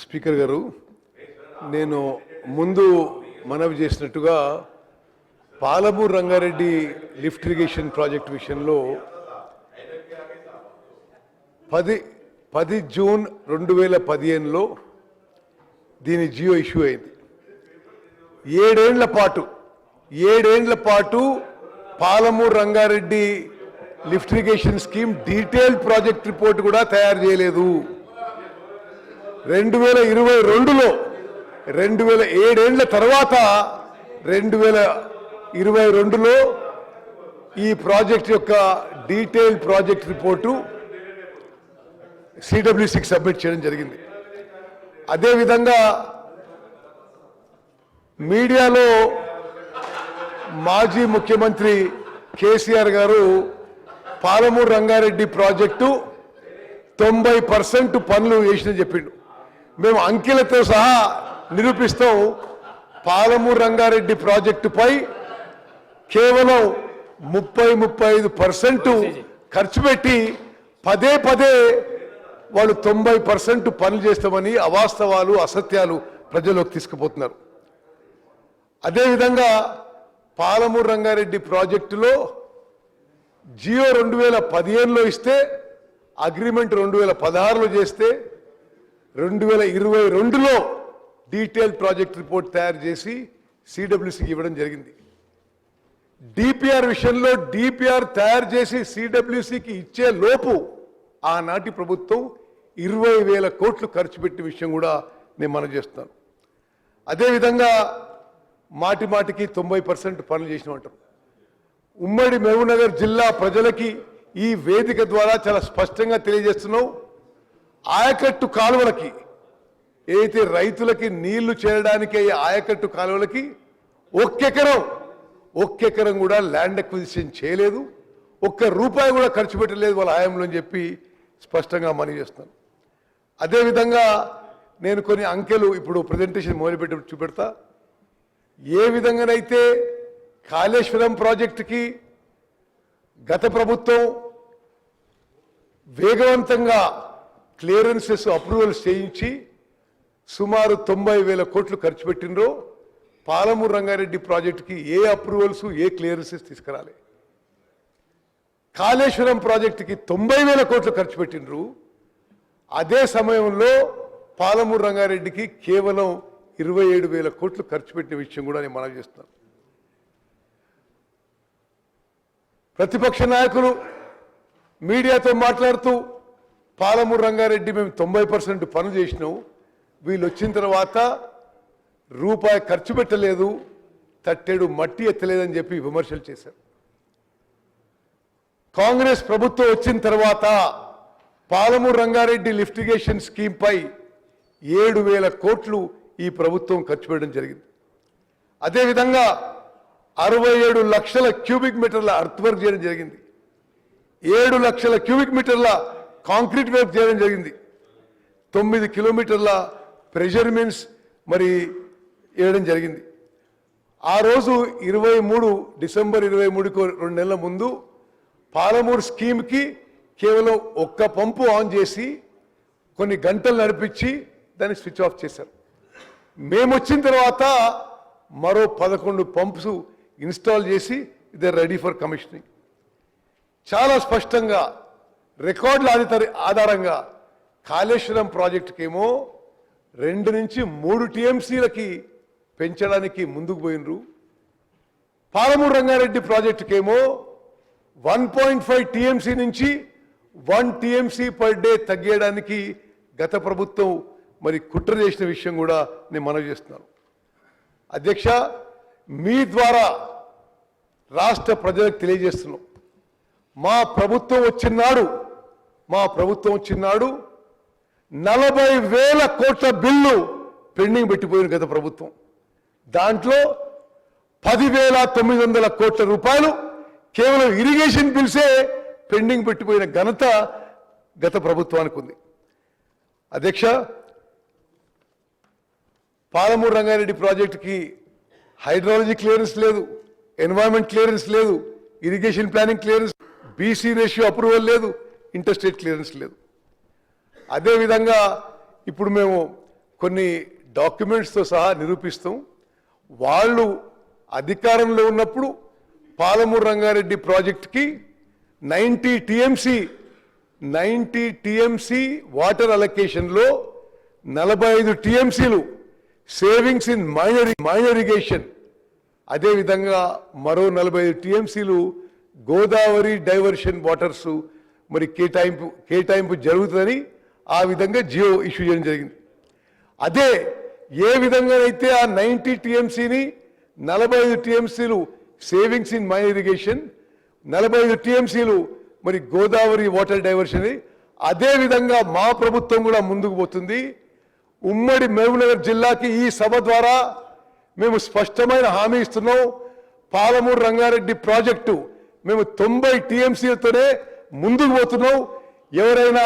Speaker గారు, నేను ముందు మనవి చేసినట్టుగా Palamuru Rangareddy lift irrigation project విషయంలో 10 జూన్ 2015లో దీని జియో ఇష్యూ అయింది. 7 ఏళ్ల పాటు Palamuru Rangareddy lift irrigation scheme detail project report కూడా తయారు చేయలేదు. 2022లో 7 ఏళ్ల తర్వాత 2022లో ఈ ప్రాజెక్ట్ యొక్క డీటెయిల్ ప్రాజెక్ట్ రిపోర్టు సిడబ్ల్యూసికి సబ్మిట్ చేయడం జరిగింది. అదేవిధంగా మీడియాలో మాజీ ముఖ్యమంత్రి కేసీఆర్ గారు పాలమూరు రంగారెడ్డి ప్రాజెక్టు 90% పనులు చేసినని చెప్పిండు. మేము అంకెలతో సహా నిరూపిస్తాం. పాలమూరు రంగారెడ్డి ప్రాజెక్టుపై కేవలం 35% ఖర్చు పెట్టి పదే వాళ్ళు 90% పనులు చేస్తామని అవాస్తవాలు, అసత్యాలు ప్రజల్లోకి తీసుకుపోతున్నారు. అదేవిధంగా పాలమూరు రంగారెడ్డి ప్రాజెక్టులో జియో 2015లో ఇస్తే అగ్రిమెంట్ 2016లో చేస్తే 2022లో డీటెయిల్ ప్రాజెక్ట్ రిపోర్ట్ తయారు చేసి సిడబ్ల్యూసికి ఇవ్వడం జరిగింది. డిపిఆర్ విషయంలో డిపిఆర్ తయారు చేసి సిడబ్ల్యూసికి ఇచ్చే లోపు ఆనాటి ప్రభుత్వం 20,000 కోట్లు ఖర్చు పెట్టిన విషయం కూడా నేను మనవి చేస్తున్నాను. అదేవిధంగా మాటికి 90% పనులు చేసినామంటారు. ఉమ్మడి మహబూబ్నగర్ జిల్లా ప్రజలకి ఈ వేదిక ద్వారా చాలా స్పష్టంగా తెలియజేస్తున్నాం. ఆయకట్టు కాలువలకి ఏదైతే రైతులకి నీళ్లు చేరడానికి ఆయకట్టు కాలువలకి ఒక్కెకరం కూడా ల్యాండ్ అక్విజిషన్ చేయలేదు. ₹1 కూడా ఖర్చు పెట్టలేదు వాళ్ళ హయాంలో అని చెప్పి స్పష్టంగా మనవి చేస్తున్నాను. అదేవిధంగా నేను కొన్ని అంకెలు ఇప్పుడు ప్రజెంటేషన్ మొదలుపెట్టి చూపెడతా. ఏ విధంగానైతే కాళేశ్వరం ప్రాజెక్టుకి గత ప్రభుత్వం వేగవంతంగా క్లియరెన్సెస్ అప్రూవల్స్ చేయించి సుమారు 90,000 కోట్లు ఖర్చు పెట్టినరో, పాలమూరు రంగారెడ్డి ప్రాజెక్టుకి ఏ అప్రూవల్స్, ఏ క్లియరెన్సెస్ తీసుకురాలి. కాళేశ్వరం ప్రాజెక్టుకి 90,000 కోట్లు ఖర్చు పెట్టినరు. అదే సమయంలో పాలమూరు రంగారెడ్డికి కేవలం 27,000 కోట్లు ఖర్చు పెట్టిన విషయం కూడా నేను మనవి చేస్తున్నాను. ప్రతిపక్ష నాయకులు మీడియాతో మాట్లాడుతూ పాలమూరు రంగారెడ్డి మేము 90% పనులు చేసినాం, వీళ్ళు వచ్చిన తర్వాత ₹1 ఖర్చు పెట్టలేదు, తట్టెడు మట్టి ఎత్తలేదని చెప్పి విమర్శలు చేశారు. కాంగ్రెస్ ప్రభుత్వం వచ్చిన తర్వాత Palamuru Rangareddy lift irrigation scheme పై 7,000 కోట్లు ఈ ప్రభుత్వం ఖర్చు పెట్టడం జరిగింది. అదేవిధంగా 67 లక్షల క్యూబిక్ మీటర్ల అర్త్ వర్క్ చేయడం జరిగింది. 7 లక్షల క్యూబిక్ మీటర్ల కాంక్రీట్ వర్క్ చేయడం జరిగింది. 9 కిలోమీటర్ల ప్రెజర్మెంట్స్ మరి వేయడం జరిగింది. ఆ రోజు డిసెంబర్ 23కు 2 నెలల ముందు పాలమూరు స్కీమ్కి కేవలం 1 పంపు ఆన్ చేసి కొన్ని గంటలు నడిపించి దాన్ని స్విచ్ ఆఫ్ చేశారు. మేము వచ్చిన తర్వాత మరో 11 పంప్స్ ఇన్స్టాల్ చేసి ఇది రెడీ ఫర్ కమిషనింగ్. చాలా స్పష్టంగా రికార్డుల ఆధారంగా కాళేశ్వరం ప్రాజెక్టుకేమో 2 నుంచి 3 టీఎంసీలకి పెంచడానికి ముందుకు పోయినరు. పాలమూరు రంగారెడ్డి ప్రాజెక్టుకేమో 1.5 టీఎంసీ నుంచి 1 టీఎంసీ పర్ డే తగ్గేయడానికి గత ప్రభుత్వం మరి కుట్ర చేసిన విషయం కూడా నేను మనవి చేస్తున్నాను. అధ్యక్ష, మీ ద్వారా రాష్ట్ర ప్రజలకు తెలియజేస్తున్నాం, మా ప్రభుత్వం వచ్చినాడు 40,000 కోట్ల బిల్లు పెండింగ్ పెట్టిపోయిన గత ప్రభుత్వం. దాంట్లో 10,900 కోట్ల రూపాయలు కేవలం ఇరిగేషన్ బిల్సే పెండింగ్ పెట్టిపోయిన ఘనత గత ప్రభుత్వానికి ఉంది. అధ్యక్ష, పాలమూరు రంగారెడ్డి ప్రాజెక్టుకి హైడ్రాలజీ క్లియరెన్స్ లేదు, ఎన్వైరన్మెంట్ క్లియరెన్స్ లేదు, irrigation planning clearance, BC ratio approval లేదు, ఇంటర్స్టేట్ క్లియరెన్స్ లేదు. అదేవిధంగా ఇప్పుడు మేము కొన్ని డాక్యుమెంట్స్తో సహా నిరూపిస్తాం. వాళ్ళు అధికారంలో ఉన్నప్పుడు పాలమూరు రంగారెడ్డి ప్రాజెక్టుకి 90 టీఎంసీ వాటర్ అలొకేషన్లో 45 టీఎంసీలు సేవింగ్స్ ఇన్ మైనర్ ఇరిగేషన్, అదేవిధంగా మరో 45 టీఎంసీలు గోదావరి డైవర్షన్ వాటర్స్ మరి కేటాయింపు జరుగుతుందని ఆ విధంగా జియో ఇష్యూ చేయడం జరిగింది. అదే ఏ విధంగానైతే ఆ 90 టీఎంసీని 45 టీఎంసీలు సేవింగ్స్ ఇన్ మైనర్ ఇరిగేషన్, 45 టీఎంసీలు మరి గోదావరి వాటర్ డైవర్షన్, అదే విధంగా మా ప్రభుత్వం కూడా ముందుకు పోతుంది. ఉమ్మడి మహబూబ్నగర్ జిల్లాకి ఈ సభ ద్వారా మేము స్పష్టమైన హామీ ఇస్తున్నాం. పాలమూరు రంగారెడ్డి ప్రాజెక్టు మేము 90 టీఎంసీలతోనే ముందుకు పోతున్నాం. ఎవరైనా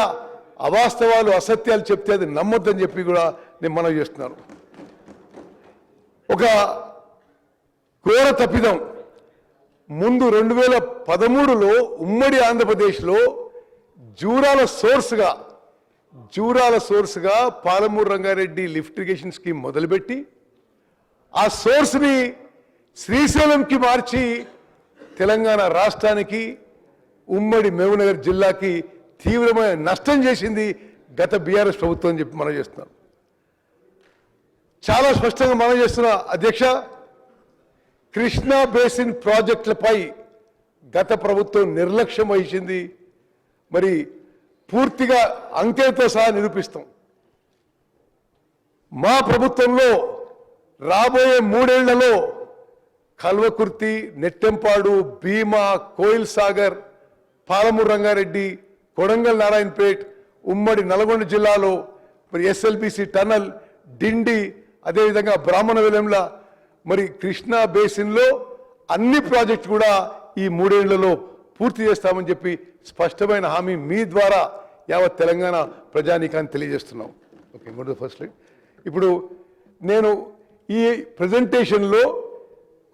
అవాస్తవాలు అసత్యాలు చెప్తే అది నమ్మొద్దని చెప్పి కూడా నేను మనవి చేస్తున్నాను. ఒక ఘోర తప్పిదం. ముందు 2013లో ఉమ్మడి ఆంధ్రప్రదేశ్లో జూరాల సోర్స్గా Palamuru Rangareddy lift irrigation scheme మొదలుపెట్టి ఆ సోర్స్ని శ్రీశైలంకి మార్చి తెలంగాణ రాష్ట్రానికి ఉమ్మడి మహబూబ్నగర్ జిల్లాకి తీవ్రమైన నష్టం చేసింది గత బీఆర్ఎస్ ప్రభుత్వం అని చెప్పి మనం చేస్తున్నాం. చాలా స్పష్టంగా మనం చేస్తున్న అధ్యక్ష, కృష్ణా బేసిన్ ప్రాజెక్టులపై గత ప్రభుత్వం నిర్లక్ష్యం వహించింది. మరి పూర్తిగా అంకెలతో సహా నిరూపిస్తాం. మా ప్రభుత్వంలో రాబోయే 3 ఏళ్లలో కల్వకుర్తి, నెట్టెంపాడు, భీమా, కోయిల్ సాగర్, పాలమూరు రంగారెడ్డి, కొడంగల్ నారాయణపేట్, ఉమ్మడి నల్గొండ జిల్లాలో మరి ఎస్ఎల్బిసి టనల్, డిండి, అదేవిధంగా బ్రాహ్మణ వెలంల మరి కృష్ణా బేసిన్లో అన్ని ప్రాజెక్టు కూడా ఈ 3 ఏళ్లలో పూర్తి చేస్తామని చెప్పి స్పష్టమైన హామీ మీ ద్వారా యావత్ తెలంగాణ ప్రజానీకాన్ని తెలియజేస్తున్నాం. Okay, go to the first slide. ఇప్పుడు నేను ఈ ప్రజెంటేషన్లో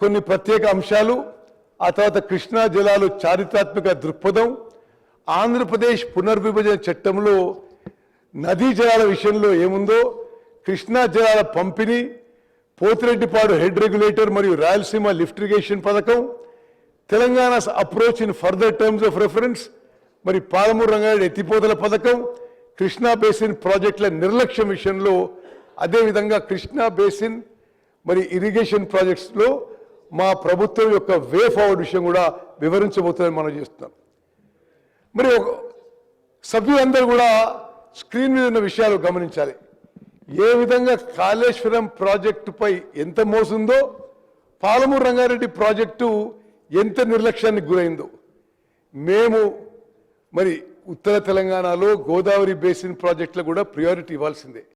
కొన్ని ప్రత్యేక అంశాలు, ఆ తర్వాత కృష్ణా జలాలు చారిత్రాత్మక దృక్పథం, ఆంధ్రప్రదేశ్ పునర్విభజన చట్టంలో నదీ జలాల విషయంలో ఏముందో, కృష్ణా జలాల పంపిణీ, పోతిరెడ్డిపాడు హెడ్ రెగ్యులేటర్ మరియు రాయలసీమ లిఫ్ట్ ఇరిగేషన్ పథకం, Telangana approach in further terms of reference, మరి పాలమూరు రంగారెడ్డి ఎత్తిపోతల పథకం, కృష్ణా బేసిన్ ప్రాజెక్టుల నిర్లక్ష్యం విషయంలో, అదేవిధంగా కృష్ణా బేసిన్ మరి ఇరిగేషన్ ప్రాజెక్ట్స్లో మా ప్రభుత్వం యొక్క వే ఫార్వర్డ్ విషయం కూడా వివరించబోతుందని మనం చేస్తున్నాం. మరి సభ్యులందరూ కూడా స్క్రీన్ మీద ఉన్న విషయాలు గమనించాలి. ఏ విధంగా కాళేశ్వరం ప్రాజెక్టుపై ఎంత మోసుందో, పాలమూరు రంగారెడ్డి ప్రాజెక్టు ఎంత నిర్లక్ష్యానికి గురైందో. మేము మరి ఉత్తర తెలంగాణలో గోదావరి బేసిన్ ప్రాజెక్టులకు కూడా ప్రియారిటీ ఇవ్వాల్సిందే.